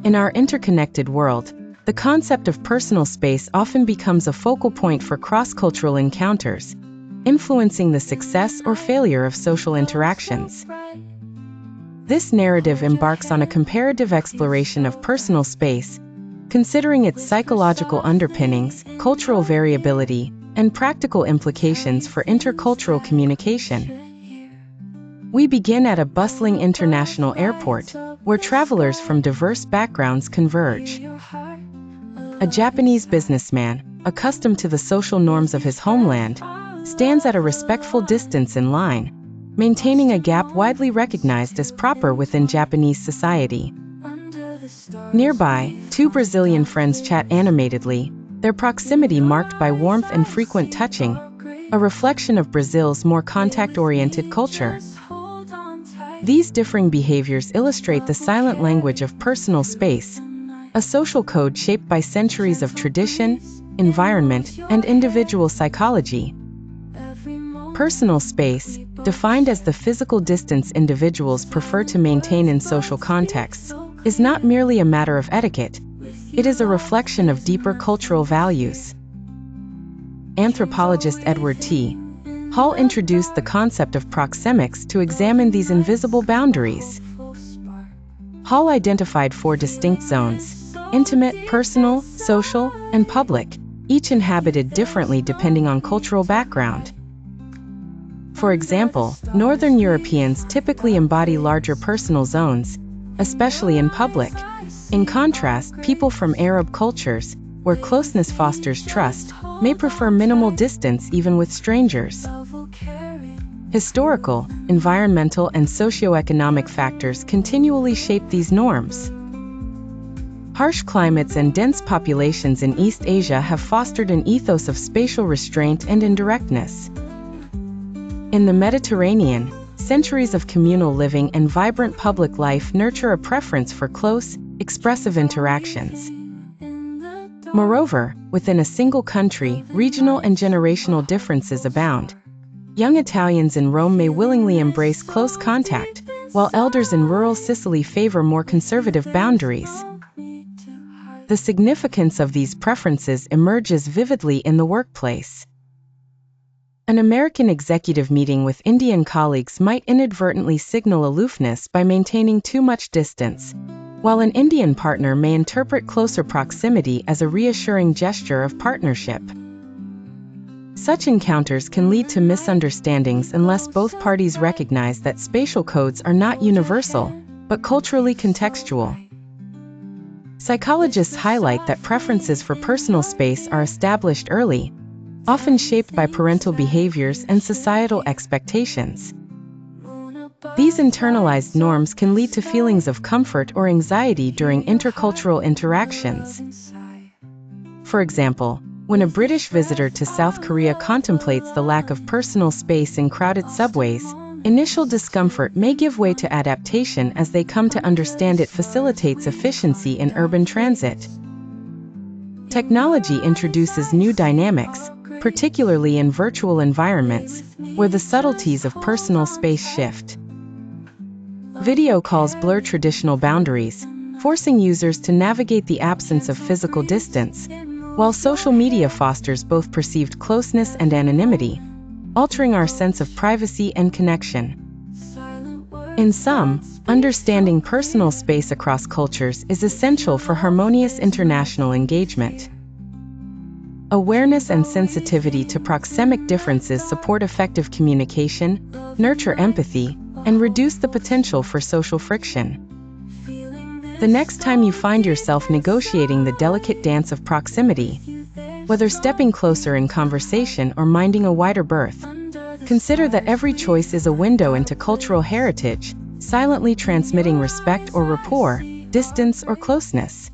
In our interconnected world, the concept of personal space often becomes a focal point for cross-cultural encounters, influencing the success or failure of social interactions. This narrative embarks on a comparative exploration of personal space, considering its psychological underpinnings, cultural variability, and practical implications for intercultural communication. We begin at a bustling international airport, where travelers from diverse backgrounds converge. A Japanese businessman, accustomed to the social norms of his homeland, stands at a respectful distance in line, maintaining a gap widely recognized as proper within Japanese society. Nearby, two Brazilian friends chat animatedly, their proximity marked by warmth and frequent touching, a reflection of Brazil's more contact-oriented culture. These differing behaviors illustrate the silent language of personal space, a social code shaped by centuries of tradition, environment, and individual psychology. Personal space, defined as the physical distance individuals prefer to maintain in social contexts, is not merely a matter of etiquette. It is a reflection of deeper cultural values. Anthropologist Edward T. Hall introduced the concept of proxemics to examine these invisible boundaries. Hall identified four distinct zones: intimate, personal, social, and public, each inhabited differently depending on cultural background. For example, Northern Europeans typically embody larger personal zones, especially in public. In contrast, people from Arab cultures, where closeness fosters trust, may prefer minimal distance even with strangers. Historical, environmental, and socioeconomic factors continually shape these norms. Harsh climates and dense populations in East Asia have fostered an ethos of spatial restraint and indirectness. In the Mediterranean, centuries of communal living and vibrant public life nurture a preference for close, expressive interactions. Moreover, within a single country, regional and generational differences abound. Young Italians in Rome may willingly embrace close contact, while elders in rural Sicily favor more conservative boundaries. The significance of these preferences emerges vividly in the workplace. An American executive meeting with Indian colleagues might inadvertently signal aloofness by maintaining too much distance, while an Indian partner may interpret closer proximity as a reassuring gesture of partnership. Such encounters can lead to misunderstandings unless both parties recognize that spatial codes are not universal, but culturally contextual. Psychologists highlight that preferences for personal space are established early, often shaped by parental behaviors and societal expectations. These internalized norms can lead to feelings of comfort or anxiety during intercultural interactions. For example, when a British visitor to South Korea contemplates the lack of personal space in crowded subways, initial discomfort may give way to adaptation as they come to understand it facilitates efficiency in urban transit. Technology introduces new dynamics, particularly in virtual environments, where the subtleties of personal space shift. Video calls blur traditional boundaries, forcing users to navigate the absence of physical distance, while social media fosters both perceived closeness and anonymity, altering our sense of privacy and connection. In sum, understanding personal space across cultures is essential for harmonious international engagement. Awareness and sensitivity to proxemic differences support effective communication, nurture empathy, and reduce the potential for social friction. The next time you find yourself negotiating the delicate dance of proximity, whether stepping closer in conversation or minding a wider berth, consider that every choice is a window into cultural heritage, silently transmitting respect or rapport, distance or closeness.